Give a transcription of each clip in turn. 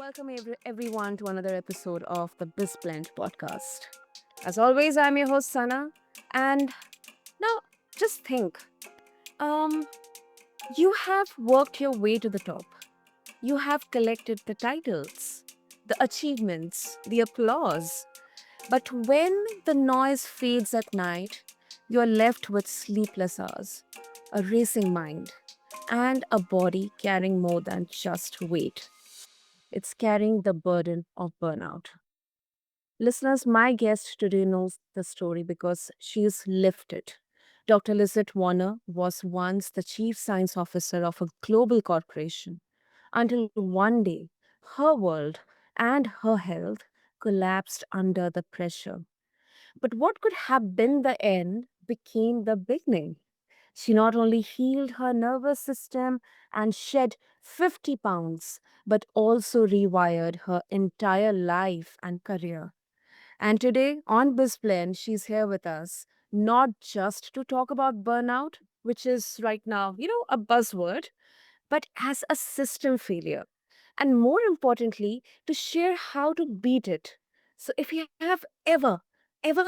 Welcome everyone to another episode of the BizBlend podcast. As always, I'm your host Sana, and now just think, um, you have worked your way to the top. You have collected the titles, the achievements, the applause. But when the noise fades at night, you're left with sleepless hours, a racing mind, and a body carrying more than just weight. It's carrying the burden of burnout. Listeners, my guest today knows the story because she's lived it. Dr. Lizette Warner was once the chief science officer of a global corporation until one day her world and her health collapsed under the pressure. But what could have been the end became the beginning. She not only healed her nervous system and shed 50 pounds, but also rewired her entire life and career. And today on BizPlan, she's here with us, not just to talk about burnout, which is right now, a buzzword, but as a system failure. And more importantly, to share how to beat it. So if you have ever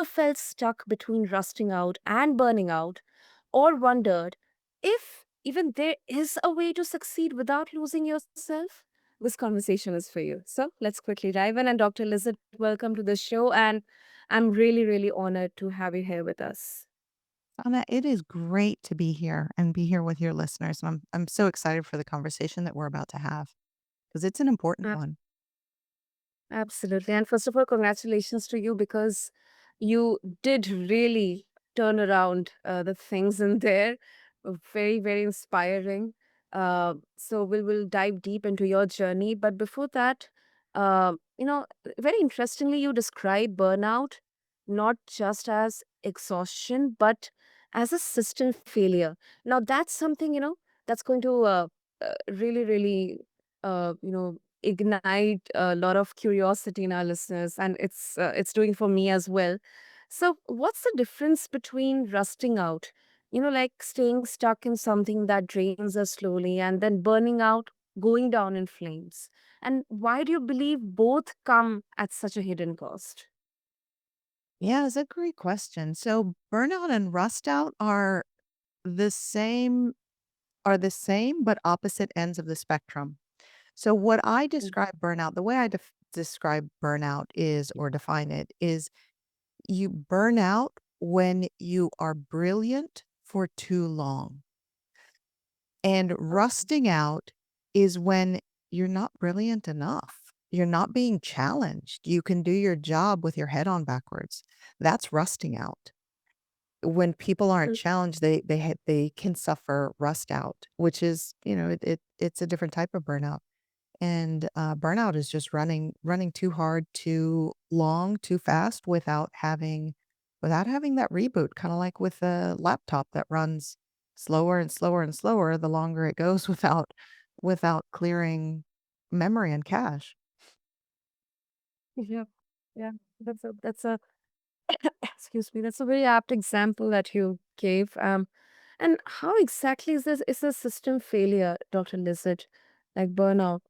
felt stuck between rusting out and burning out, or wondered if even there is a way to succeed without losing yourself, this conversation is for you. So let's quickly dive in. And Dr. Lizard, welcome to the show. And I'm really, really honored to have you here with us. Anna, it is great to be here and be here with your listeners. And I'm so excited for the conversation that we're about to have because it's an important one. Absolutely. And first of all, congratulations to you because you did really turn around the things in there. Very, very inspiring. So we'll dive deep into your journey. But before that, very interestingly, you describe burnout not just as exhaustion, but as a system failure. Now, that's something, that's going to really, really, ignite a lot of curiosity in our listeners, and it's doing for me as well. So what's the difference between rusting out, like staying stuck in something that drains us slowly, and then burning out, going down in flames? And why do you believe both come at such a hidden cost? Yeah, it's a great question. So burnout and rust out the same the same but opposite ends of the spectrum. So what I describe burnout, the way I describe burnout is or define it is you burn out when you are brilliant for too long. And rusting out is when you're not brilliant enough. You're not being challenged. You can do your job with your head on backwards. That's rusting out. When people aren't challenged, they can suffer rust out, which is it's a different type of burnout. And burnout is just running too hard, too long, too fast without having that reboot, kinda like with a laptop that runs slower and slower and slower the longer it goes without clearing memory and cache. Yeah, yeah, that's a excuse me, that's a very apt example that you gave. And how exactly is this system failure, Dr. Lizard, like burnout?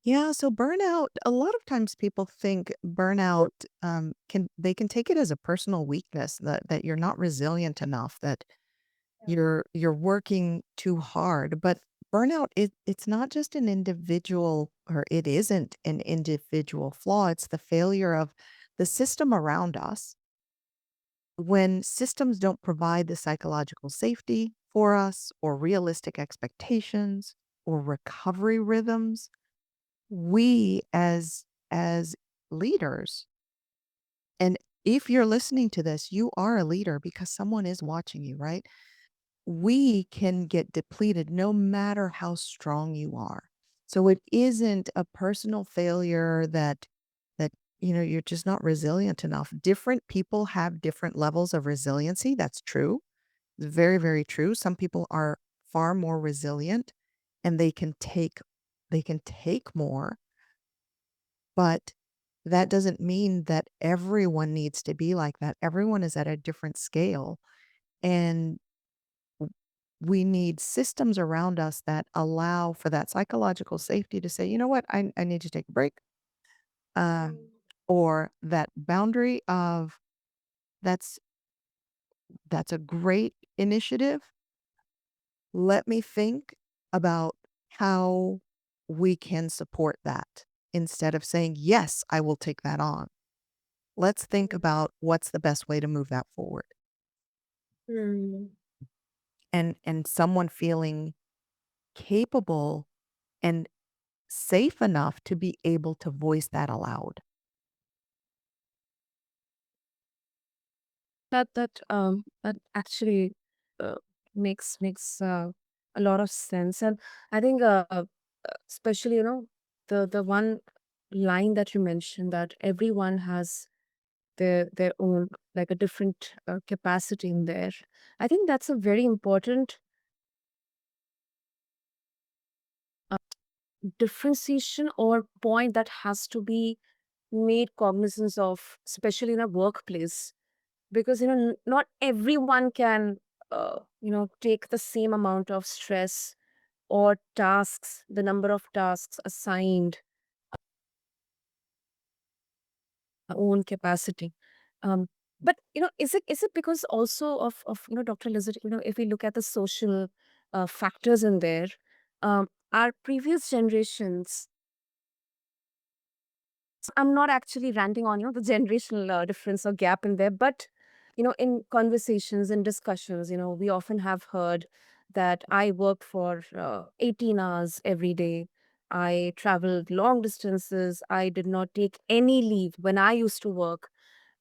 Yeah, so burnout, a lot of times people think burnout, can take it as a personal weakness that you're not resilient enough, that you're working too hard, but burnout it's not just an individual or it isn't an individual flaw, it's the failure of the system around us. When systems don't provide the psychological safety for us or realistic expectations or recovery rhythms, we as leaders, and if you're listening to this, you are a leader because someone is watching you, right? We can get depleted no matter how strong you are. So it isn't a personal failure that you're just not resilient enough. Different people have different levels of resiliency. That's true. Very, very true. Some people are far more resilient and they can take more, but that doesn't mean that everyone needs to be like that. Everyone is at a different scale. And we need systems around us that allow for that psychological safety to say, you know what, I need to take a break. Uh, or that boundary of that's that's a great initiative. Let me think about how we can support that instead of saying, yes, I will take that on. Let's think about what's the best way to move that forward. Mm. And someone feeling capable and safe enough to be able to voice that aloud. That actually uh, makes a lot of sense, and I think especially the one line that you mentioned, that everyone has their own, like, a different capacity in there. I think that's a very important differentiation or point that has to be made cognizance of, especially in a workplace, because not everyone can take the same amount of stress or tasks, the number of tasks assigned, own capacity. um but is it because also of Dr. Lizard, if we look at the social factors in there, our previous generations, I'm not actually ranting on, the generational difference or gap in there, but in conversations and discussions, we often have heard that I worked for 18 hours every day. I traveled long distances. I did not take any leave when I used to work.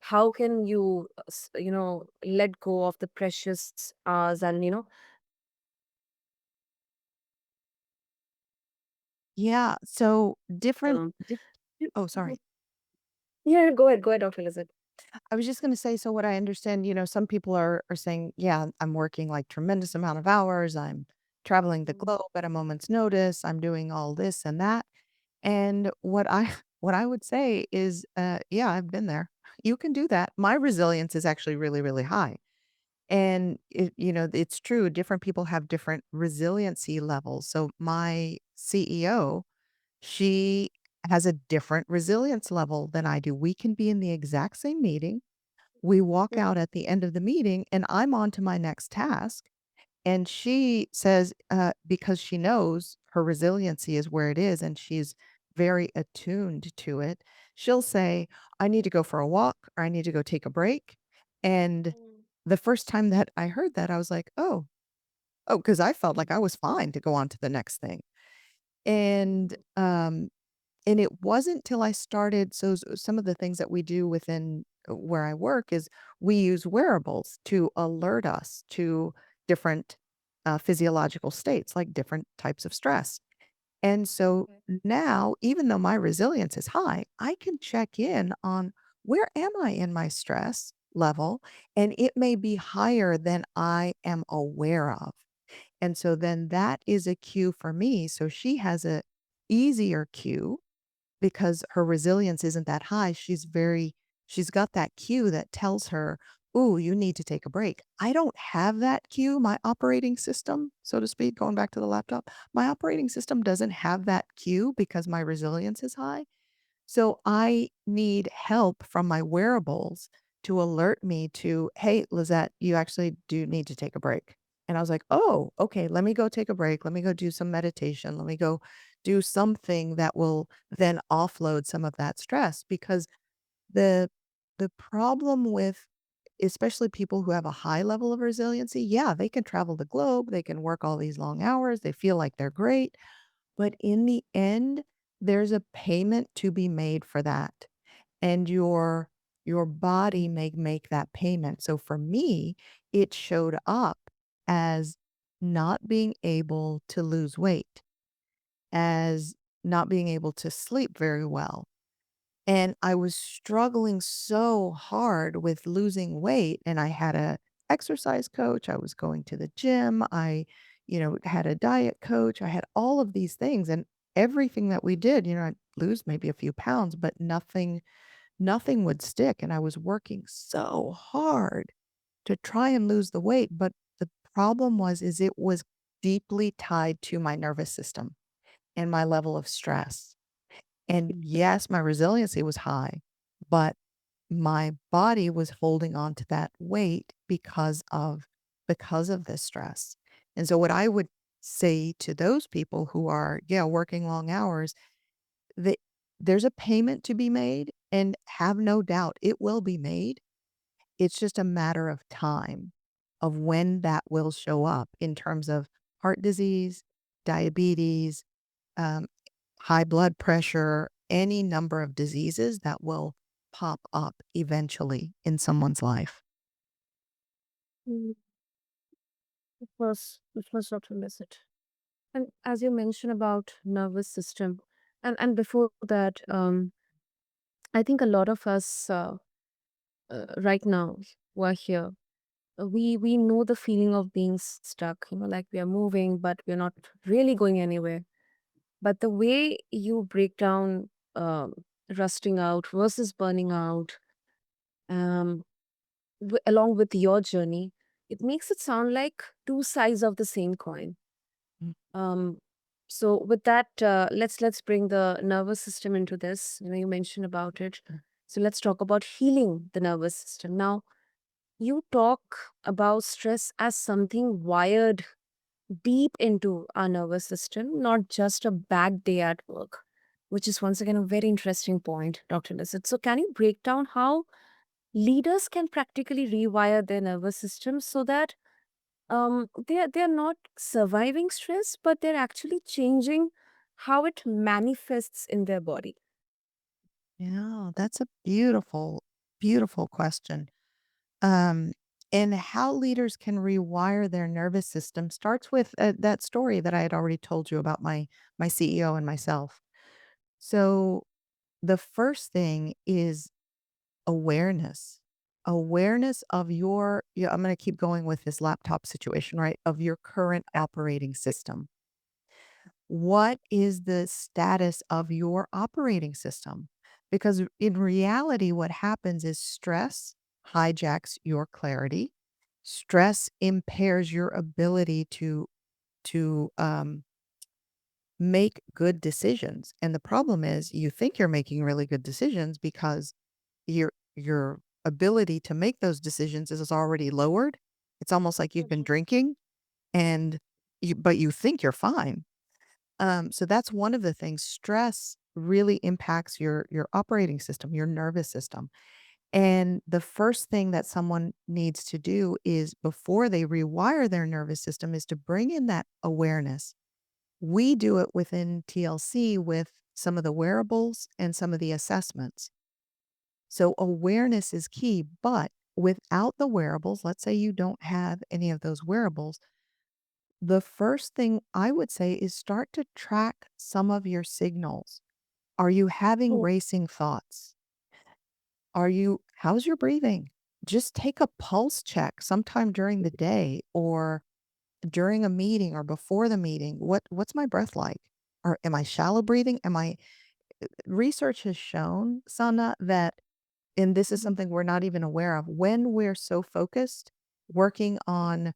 How can you, let go of the precious hours and, Yeah. So different. um, Oh, sorry. yeah, go ahead, Dr. Lizard. I was just going to say, so what I understand, some people are saying, yeah, I'm working like tremendous amount of hours. I'm traveling the globe at a moment's notice. I'm doing all this and that. And what I what I would say is, yeah, I've been there. You can do that. My resilience is actually really, really high. And it's true. Different people have different resiliency levels. So my CEO, she has a different resilience level than I do. We can be in the exact same meeting. We walk out at the end of the meeting and I'm on to my next task. And she says, because she knows her resiliency is where it is and she's very attuned to it, she'll say, I need to go for a walk or I need to go take a break. And the first time that I heard that, I was like, oh, because I felt like I was fine to go on to the next thing. And and it wasn't till I started, so some of the things that we do within where I work is we use wearables to alert us to different physiological states, like different types of stress. And so now, even though my resilience is high, I can check in on where am I in my stress level, and it may be higher than I am aware of. And so then that is a cue for me. So she has a easier cue because her resilience isn't that high. She's got that cue that tells her, "Ooh, you need to take a break." I don't have that cue. My operating system, so to speak, going back to the laptop, my operating system doesn't have that cue because my resilience is high. So I need help from my wearables to alert me to, "Hey, Lizette, you actually do need to take a break." And I was like, "Oh, okay, let me go take a break. Let me go do some meditation. Let me go do something that will then offload some of that stress." Because the the problem with especially people who have a high level of resiliency, yeah, they can travel the globe, they can work all these long hours, they feel like they're great, but in the end, there's a payment to be made for that, and your body may make that payment. So for me, it showed up as not being able to lose weight, as not being able to sleep very well. And I was struggling so hard with losing weight, and I had a exercise coach, I was going to the gym, I had a diet coach, I had all of these things, and everything that we did, I'd lose maybe a few pounds, but nothing would stick, and I was working so hard to try and lose the weight, but the problem was is it was deeply tied to my nervous system and my level of stress. And yes, my resiliency was high, but my body was holding on to that weight because of this stress. And so what I would say to those people who are, yeah, working long hours, that there's a payment to be made and have no doubt it will be made. It's just a matter of time of when that will show up in terms of heart disease, diabetes, um, high blood pressure, any number of diseases that will pop up eventually in someone's life. Mm, it was Dr. Lizette. And as you mentioned about nervous system, and before that, I think a lot of us right now who are here, we know the feeling of being stuck. Like we are moving, but we're not really going anywhere. But the way you break down um, rusting out versus burning out, um, along with your journey, it makes it sound like two sides of the same coin. Mm. Um, so with that, let's bring the nervous system into this. You mentioned about it. So let's talk about healing the nervous system. Now, you talk about stress as something wired deep into our nervous system, not just a bad day at work, which is once again a very interesting point, Dr. Lissett. So, can you break down how leaders can practically rewire their nervous system so that they're not surviving stress, but they're actually changing how it manifests in their body? Yeah, that's a beautiful, beautiful question. Um, and how leaders can rewire their nervous system starts with that story that I had already told you about my CEO and myself. So the first thing is awareness. Awareness of your, yeah, I'm going to keep going with this laptop situation, right? Of your current operating system. What is the status of your operating system? Because in reality, what happens is stress hijacks your clarity. Stress impairs your ability to make good decisions. And the problem is you think you're making really good decisions because your ability to make those decisions is already lowered. It's almost like you've been drinking and but you think you're fine. So that's one of the things. Stress really impacts your operating system, your nervous system. And the first thing that someone needs to do is before they rewire their nervous system is to bring in that awareness. We do it within TLC with some of the wearables and some of the assessments. So awareness is key, but without the wearables, let's say you don't have any of those wearables, the first thing I would say is start to track some of your signals. Are you having Oh, racing thoughts? How's your breathing? Just take a pulse check sometime during the day or during a meeting or before the meeting. What's my breath like? Or am I shallow breathing? Research has shown, Sana, that, and this is something we're not even aware of, when we're so focused working on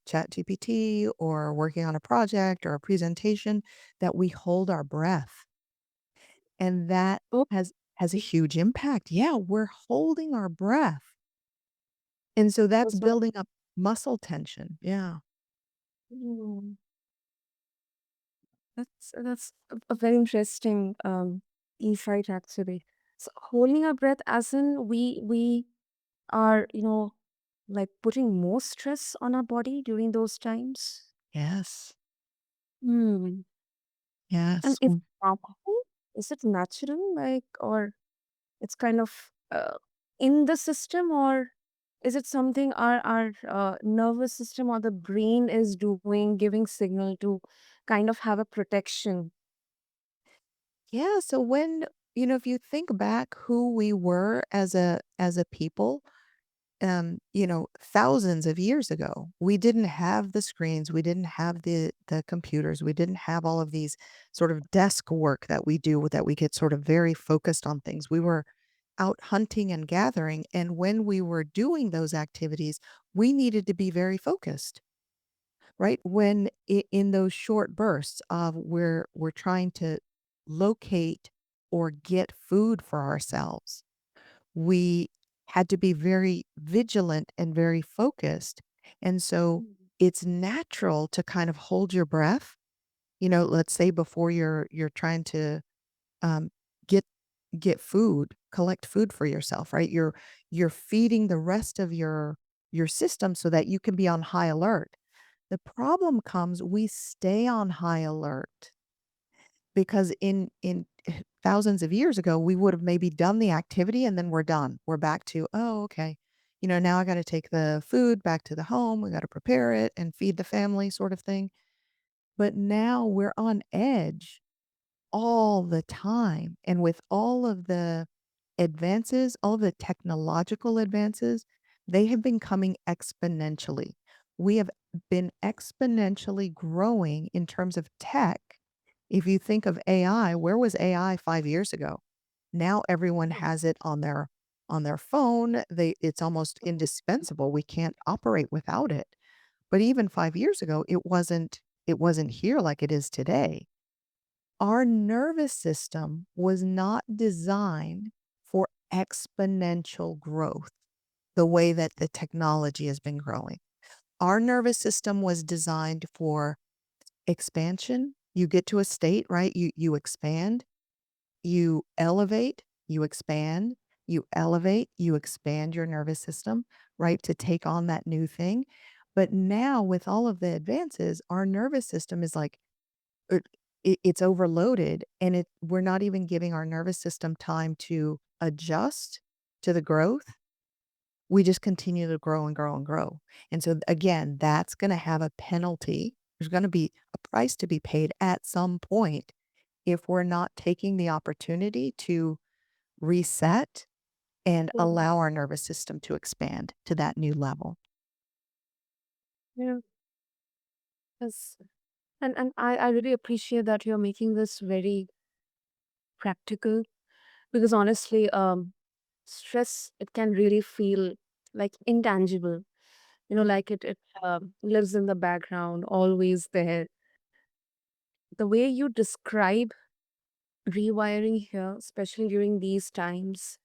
chat GPT or working on a project or a presentation that we hold our breath, and that oh, has a huge impact. Yeah, we're holding our breath, and so that's that's not. building up muscle tension. Yeah. Mm, that's a very interesting insight actually. So holding our breath, as in we are like putting more stress on our body during those times. Yes. Hmm. And Yes. is it natural? Is it natural, like, or it's kind of in the system, or is it something our nervous system or the brain is doing, giving signal to kind of have a protection? Yeah, so when if you think back who we were as a people, thousands of years ago, we didn't have the screens, we didn't have the computers, we didn't have all of these sort of desk work that we do that we get sort of very focused on things. We were out hunting and gathering, and when we were doing those activities, we needed to be very focused. right? When in those short bursts of where we're trying to locate or get food for ourselves, we had to be very vigilant and very focused. And so Mm. it's natural to kind of hold your breath, let's say before you're trying to um, get get food, collect food for yourself, right? You're feeding the rest of your system so that you can be on high alert. The problem comes we stay on high alert because in thousands of years ago, we would have maybe done the activity and then we're done. We're back to, "Oh, okay. Now I gotta take the food back to the home. We gotta prepare it and feed the family," sort of thing. But now we're on edge all the time. And with all of the advances, all of the technological advances, they have been coming exponentially. We have been exponentially growing in terms of tech. If you think of AI, where was AI 5 years ago? Now everyone has it on their phone. It's almost indispensable. We can't operate without it. But even 5 years ago, it wasn't here like it is today. Our nervous system was not designed for exponential growth the way that the technology has been growing. Our nervous system was designed for expansion. You get to a state, right? You expand, you elevate, you expand, you elevate, you expand your nervous system, right? To take on that new thing. But now with all of the advances, our nervous system is like it it's overloaded, and we're not even giving our nervous system time to adjust to the growth. We just continue to grow and grow and grow. And so, again, that's gonna have a penalty. There's gonna be a price to be paid at some point if we're not taking the opportunity to reset and Mhm. allow our nervous system to expand to that new level. Yeah. Yes. And I really appreciate that you're making this very practical because honestly, stress it can really feel like intangible. Like it lives in the background, always there. The way you describe rewiring here, especially during these times,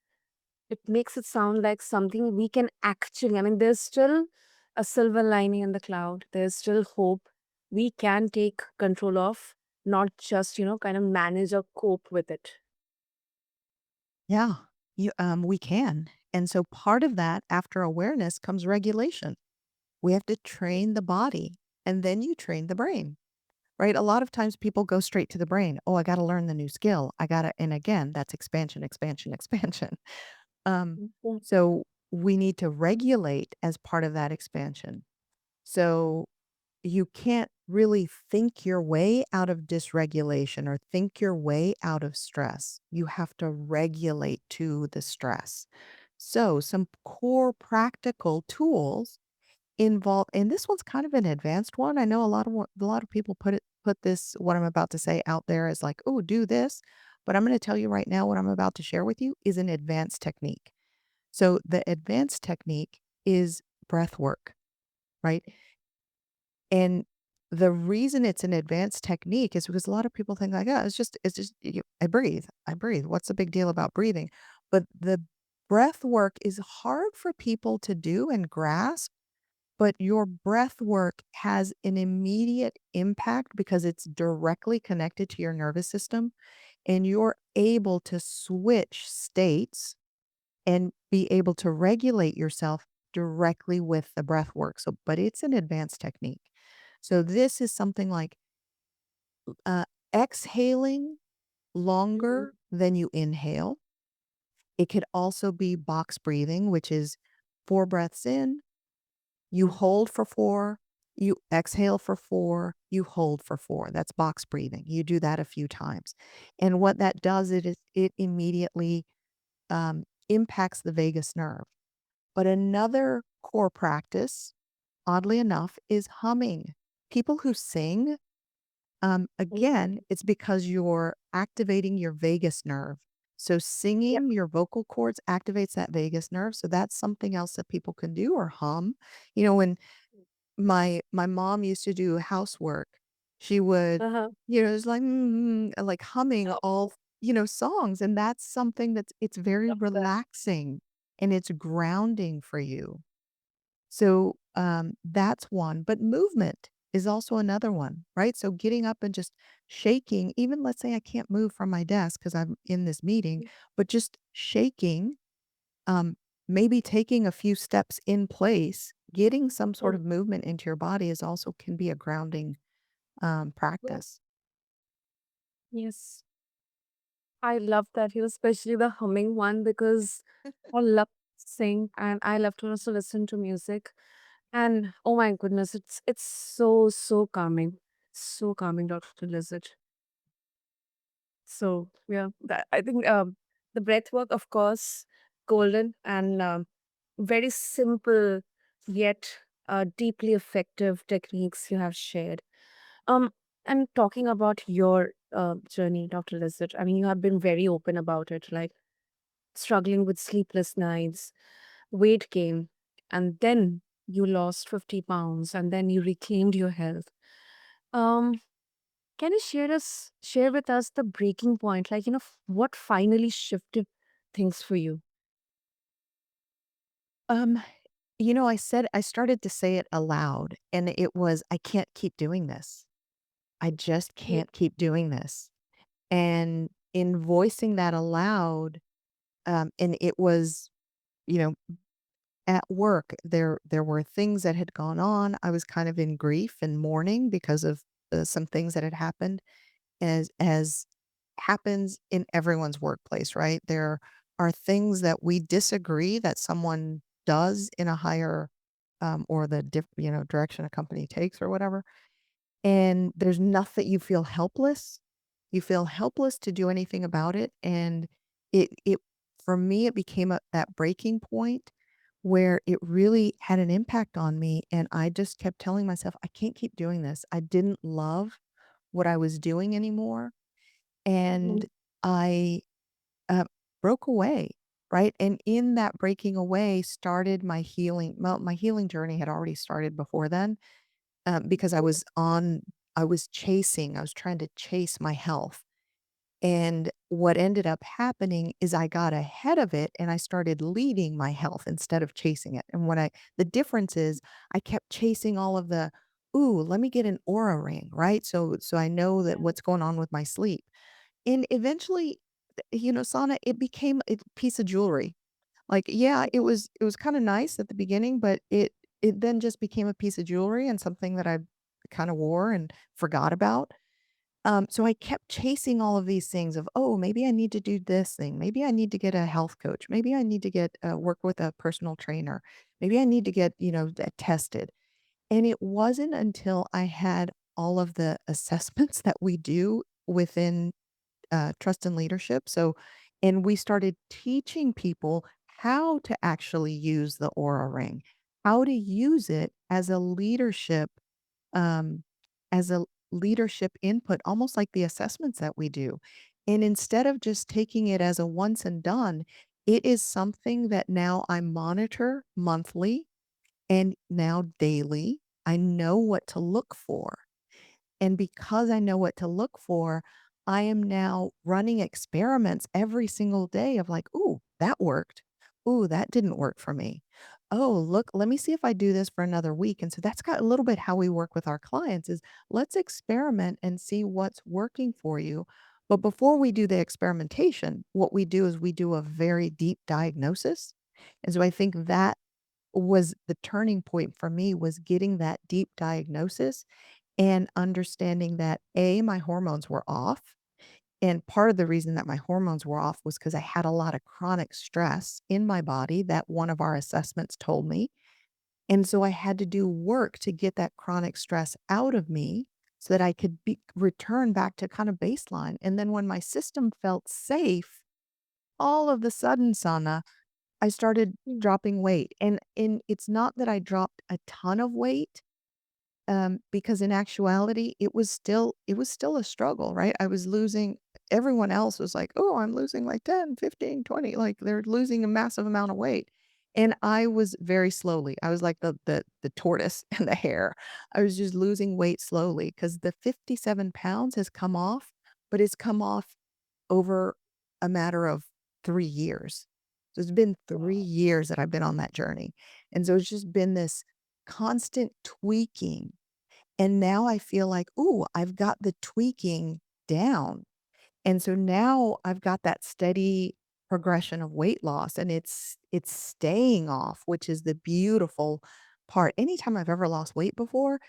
it makes it sound like something we can actually, I mean, there's still a silver lining in the cloud. There's still hope we can take control of, not just, kind of manage or cope with it. Yeah, we can. And so part of that, after awareness, comes regulation. We have to train the body, and then you train the brain, right? A lot of times people go straight to the brain. Oh, I got to learn the new skill. And again, that's expansion, expansion, expansion. Um, Mhm. so we need to regulate as part of that expansion. So you can't really think your way out of dysregulation or think your way out of stress. You have to regulate to the stress. So some core practical tools involve, and this one's kind of an advanced one. I know a lot of people put this what I'm about to say out there as like, "Oh, do this." But I'm going to tell you right now what I'm about to share with you is an advanced technique. So the advanced technique is breath work, right? And the reason it's an advanced technique is because a lot of people think like, "Oh, it's just I breathe. I breathe. What's the big deal about breathing?" But the breath work is hard for people to do and grasp, but your breath work has an immediate impact because it's directly connected to your nervous system, and you're able to switch states and be able to regulate yourself directly with the breath work. So, but it's an advanced technique. So this is something like uh, exhaling Mhm. longer than you inhale. It could also be box breathing, which is 4 breaths in, you hold for 4, you exhale for 4, you hold for 4. That's box breathing. You do that a few times. And what that does, it immediately impacts the vagus nerve. But another core practice, oddly enough, is humming. People who sing, again, it's because you're activating your vagus nerve. So Yep. singing your vocal cords activates that vagus nerve. So that's something else that people can do or hum. When my mom used to do housework. She would, Uh-huh. it's like, like humming Oh, all, songs, and that's something it's very love that. relaxing and it's grounding for you. So, that's one, but movement is also another one, right? So getting up and just shaking, even let's say I can't move from my desk because I'm in this meeting, but just shaking, um, maybe taking a few steps in place, getting some sort Mm. of movement into your body is also can be a grounding, Well, practice. yes. I love that, especially the humming one because I love to sing and I love to also listen to music. And oh my goodness, it's so calming. So calming, Dr. Lizard. So yeah, that I think the breath work, of course, golden and very simple yet deeply effective techniques you have shared. Um, and talking about your journey, Dr. Lizard, I mean, you have been very open about it, like struggling with sleepless nights, weight gain, and then you lost 50 pounds, and then you reclaimed your health. Um, can you share with us the breaking point, like what finally shifted things for you? Um, I started to say it aloud, and it was, "I can't keep doing this. I just Yeah. can't keep doing this." And in voicing that aloud, and it was, you know, at work, there were things that had gone on. I was kind of in grief and mourning because of, some things that had happened, as happens in everyone's workplace, right? There are things that we disagree that someone does in a higher, or the direction a company takes or whatever, and there's nothing, you feel helpless. You feel helpless to do anything about it, and it for me, it became that breaking point where it really had an impact on me, and I just kept telling myself, "I can't keep doing this." I didn't love what I was doing anymore, Mhm. and I, uh, broke away, right? And in that breaking away started my healing. Well, my healing journey had already started before then, because I was chasing, I was trying to chase my health. And what ended up happening is I got ahead of it and I started leading my health instead of chasing it. And the difference is I kept chasing all of the, ooh, let me get an aura ring, right? So I know that what's going on with my sleep. And eventually, Sana, it became a piece of jewelry. Like, yeah, it was kinda nice at the beginning, but it then just became a piece of jewelry and something that I kinda wore and forgot about. So I kept chasing all of these things of, "Oh, maybe I need to do this thing. Maybe I need to get a health coach. Maybe I need to get work with a personal trainer. Maybe I need to get, tested." And it wasn't until I had all of the assessments that we do within, trust and leadership. So, and we started teaching people how to actually use the Aura Ring, how to use it um, as a leadership input, almost like the assessments that we do. And instead of just taking it as a once and done, it is something that now I monitor monthly and now daily. I know what to look for. And because I know what to look for, I am now running experiments every single day of like, "Ooh, that worked. Ooh, that didn't work for me. Oh, look, let me see if I do this for another week." And so that's got a little bit how we work with our clients is let's experiment and see what's working for you. But before we do the experimentation, what we do is we do a very deep diagnosis. And so I think that was the turning point for me was getting that deep diagnosis and understanding that A, my hormones were off. And part of the reason that my hormones were off was because I had a lot of chronic stress in my body that one of our assessments told me. And so I had to do work to get that chronic stress out of me so that I could return back to kind of baseline. And then when my system felt safe, all of the sudden, Sana, I started Mm. dropping weight. And it's not that I dropped a ton of weight, because in actuality, it was still a struggle, right? I was losing, everyone else was like, "Oh, I'm losing like 10, 15, 20." Like they're losing a massive amount of weight. And I was very slowly. I was like the tortoise and the hare. I was just losing weight slowly because the 57 pounds has come off, but it's come off over a matter of 3 years. So it's been 3 Wow. years that I've been on that journey. And so it's just been this constant tweaking. And now I feel like, "Ooh, I've got the tweaking down." And so now I've got that steady progression of weight loss, and it's staying off, which is the beautiful part. Anytime I've ever lost weight before,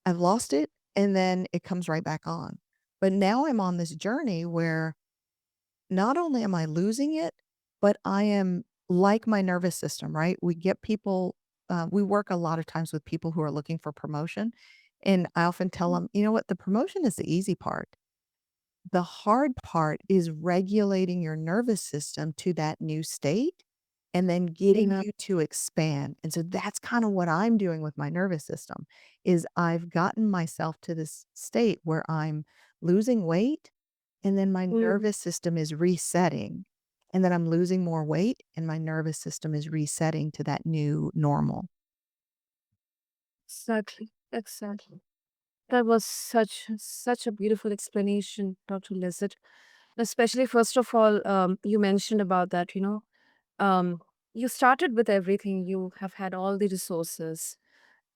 I've lost it and then it comes right back on. But now I'm on this journey where not only am I losing it, but I am like my nervous system, right? We get people, we work a lot of times with people who are looking for promotion. And I often tell them, you know what? The promotion is the easy part. The hard part is regulating your nervous system to that new state and then getting Yeah. you to expand. And so that's kind of what I'm doing with my nervous system is I've gotten myself to this state where I'm losing weight and then my Mm. nervous system is resetting. And then I'm losing more weight and my nervous system is resetting to that new normal. Exactly. Exactly. That was such a beautiful explanation, Dr. Lizette. Especially first of all, you mentioned about that, um, you started with everything. You have had all the resources,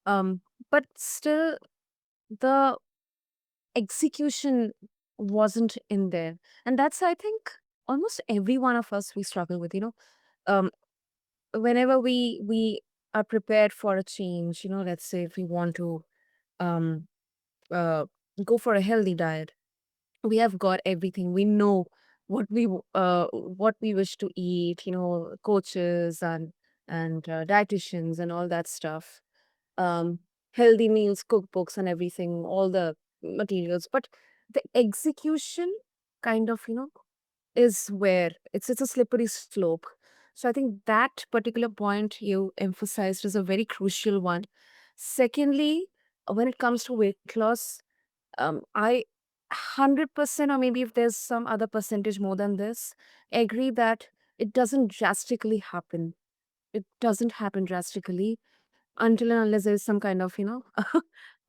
um, but still the execution wasn't in there, and that's I think almost every one of us we struggle with. Um, Whenever we are prepared for a change, let's say if we want to um uh go for a healthy diet, we have got everything. We know what we wish to eat, coaches and dietitians and all that stuff, um healthy meals, cookbooks and everything, all the materials, but the execution kind of, is where it's a slippery slope. So I think that particular point you emphasized is a very crucial one. Secondly, when it comes to weight loss, I 100%, or maybe if there's some other percentage more than this, agree that it doesn't drastically happen. It doesn't happen drastically until and unless there's some kind of,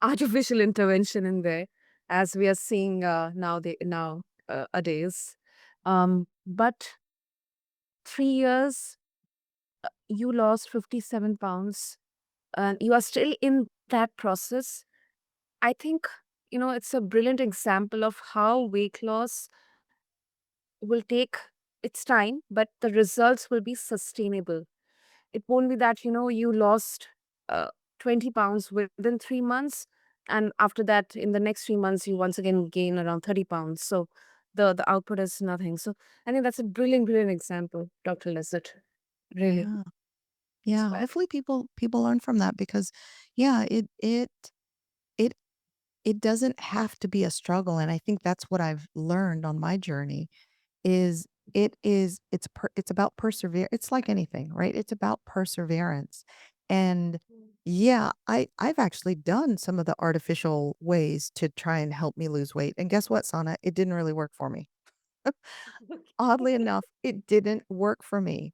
artificial intervention in there, as we are seeing nowadays. But 3 years, you lost 57 pounds, and you are still in that process. I think, it's a brilliant example of how weight loss will take its time, but the results will be sustainable. It won't be that, you lost uh, 20 pounds within 3 months. And after that, in the next 3 months, you once again gain around 30 pounds. So the output is nothing. So I think that's a brilliant, brilliant example, Dr. Lizette. Really Yeah. Yeah. inspiring. Hopefully people learn from that because yeah, it it doesn't have to be a struggle, and I think that's what I've learned on my journey is it's about persevere it's like anything, right? It's about perseverance. And yeah, I've actually done some of the artificial ways to try and help me lose weight. And guess what, Sana? It didn't really work for me. Oddly enough, it didn't work for me.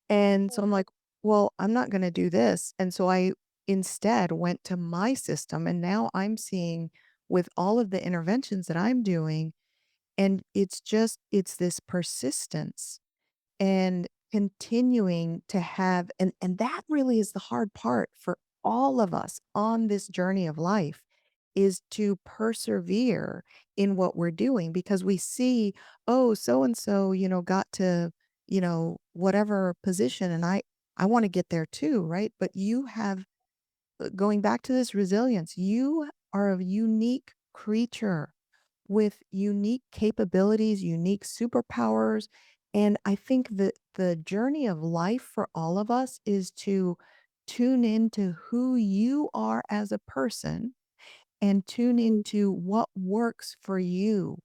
And so I'm like, well, I'm not going to do this. And so I instead went to my system. And now I'm seeing with all of the interventions that I'm doing, and it's this persistence and continuing to have, and that really is the hard part for all of us on this journey of life is to persevere in what we're doing because we see, oh, so and so, got to, whatever position and I want to get there too, right? But you have going back to this resilience, you are a unique creature with unique capabilities, unique superpowers. And I think that the journey of life for all of us is to tune into who you are as a person and tune Mm. into what works for you.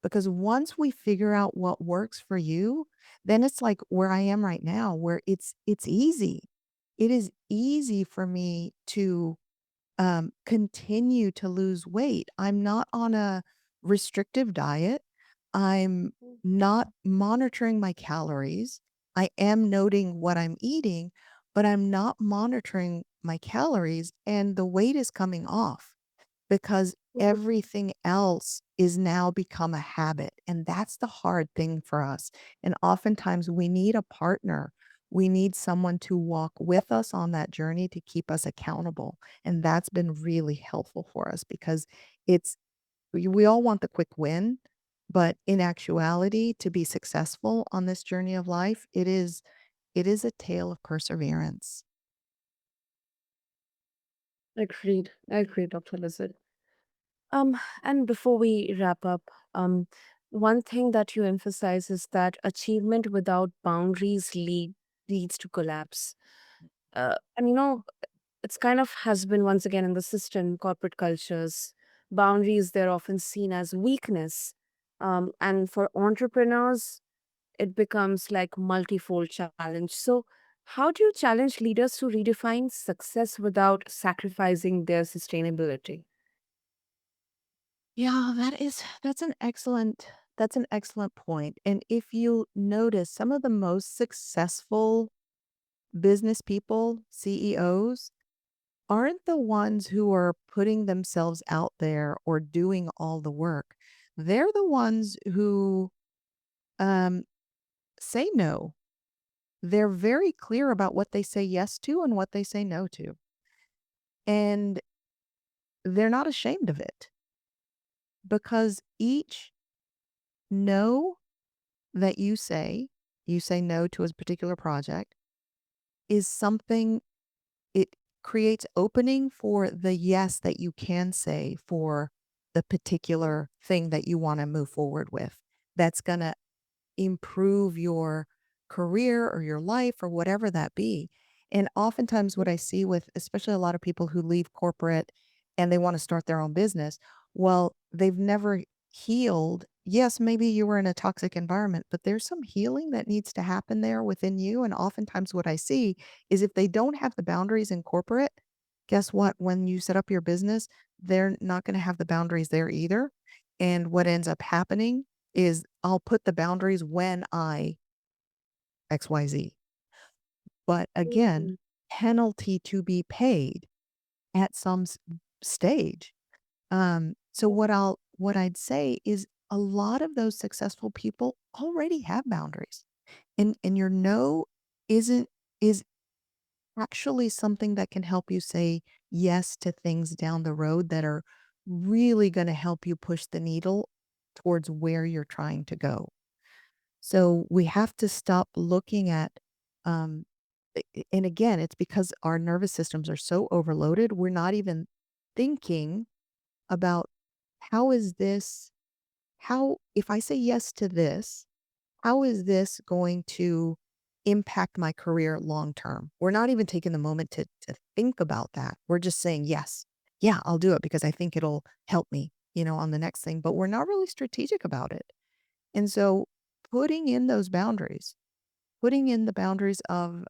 Because once we figure out what works for you, then it's like where I am right now, where it's easy. It is easy for me to continue to lose weight. I'm not on a restrictive diet. I'm not monitoring my calories. I am noting what I'm eating, but I'm not monitoring my calories and the weight is coming off because Mhm. everything else is now become a habit. And that's the hard thing for us. And oftentimes we need a partner. We need someone to walk with us on that journey to keep us accountable. And that's been really helpful for us because it's we all want the quick win, but in actuality, to be successful on this journey of life, it is a tale of perseverance. Agreed. Agreed, Dr. Lizard. And before we wrap up, one thing that you emphasize is that achievement without boundaries leads to collapse. And it's kind of has been once again in the system, corporate cultures. Boundaries, they're often seen as weakness. And for entrepreneurs, it becomes like multifold challenge. So, how do you challenge leaders to redefine success without sacrificing their sustainability? Yeah, that's an excellent point. And if you notice, some of the most successful business people, CEOs, aren't the ones who are putting themselves out there or doing all the work. They're the ones who um, say no. They're very clear about what they say yes to and what they say no to. And they're not ashamed of it because each no that you say no to a particular project, is something it creates opening for the yes that you can say for the particular thing that you wanna move forward with. That's gonna improve your career or your life or whatever that be. And oftentimes what I see with especially a lot of people who leave corporate and they want to start their own business, well, they've never healed. Yes, maybe you were in a toxic environment, but there's some healing that needs to happen there within you. And oftentimes what I see is if they don't have the boundaries in corporate, guess what? When you set up your business, they're not going to have the boundaries there either. And what ends up happening is I'll put the boundaries when I XYZ. But again, Mhm. penalty to be paid at some stage. So what I'd say is a lot of those successful people already have boundaries. And your no isn't is actually something that can help you say yes to things down the road that are really going to help you push the needle towards where you're trying to go. So we have to stop looking at, um, and again, it's because our nervous systems are so overloaded. We're not even thinking about how is this, how, if I say yes to this, how is this going to impact my career long term? We're not even taking the moment to think about that. We're just saying, yes, yeah, I'll do it because I think it'll help me, on the next thing. But we're not really strategic about it. And so putting in those boundaries, putting in the boundaries of,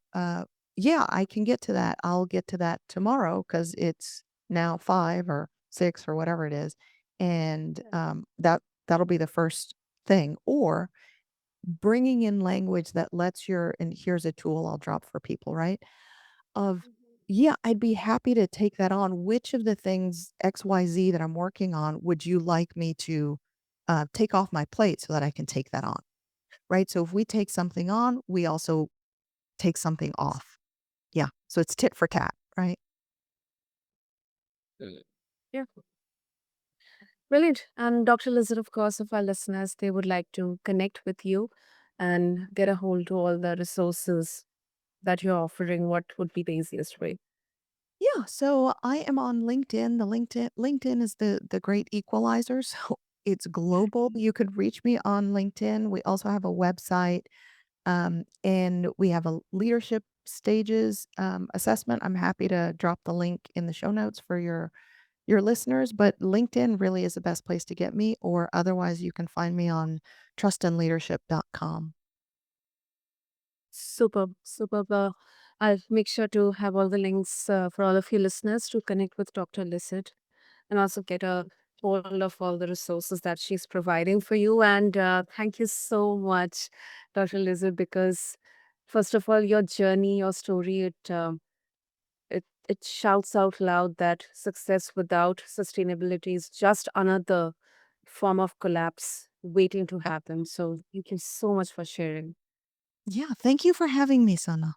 yeah, I can get to that. I'll get to that tomorrow because it's now 5 or 6 or whatever it is. And that'll be the first thing. Or bringing in language that lets your, and here's a tool I'll drop for people, right? Of, yeah, I'd be happy to take that on. Which of the things XYZ that I'm working on would you like me to take off my plate so that I can take that on? Right? So if we take something on, we also take something off. Yeah. So it's tit for tat, right? Yeah. Brilliant. And Dr. Lizard, of course, if our listeners they would like to connect with you and get a hold to all the resources that you're offering, what would be the easiest way? Yeah. So I am on LinkedIn. The LinkedIn is the great equalizer. So it's global. You could reach me on LinkedIn. We also have a website. And we have a leadership stages assessment. I'm happy to drop the link in the show notes for your listeners, but LinkedIn really is the best place to get me, or otherwise you can find me on trustandleadership.com. Superb, superb. I'll make sure to have all the links for all of you listeners to connect with Dr. Lizard and also get a hold of all the resources that she's providing for you. And thank you so much, Dr. Lizard, because First of all, your journey, your story, it shouts out loud that success without sustainability is just another form of collapse waiting to happen. So thank you so much for sharing. Yeah, thank you for having me, Sana.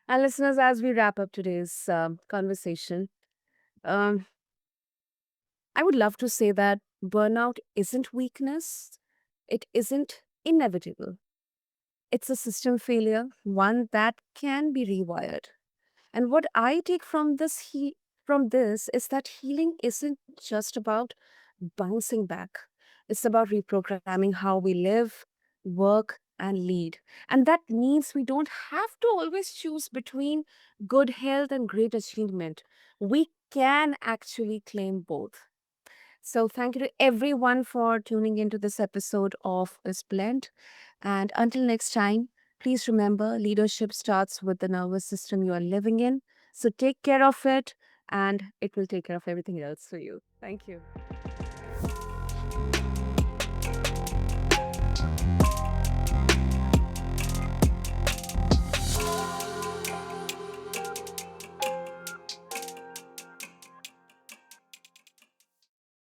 And listeners, as we wrap up today's conversation, um, I would love to say that burnout isn't weakness, it isn't inevitable. It's a system failure, one that can be rewired. And what I take from this is that healing isn't just about bouncing back. It's about reprogramming how we live, work, and lead. And that means we don't have to always choose between good health and great achievement. We can actually claim both. So, thank you to everyone for tuning into this episode of BizBlend. And until next time, please remember leadership starts with the nervous system you are living in. So, take care of it, and it will take care of everything else for you. Thank you.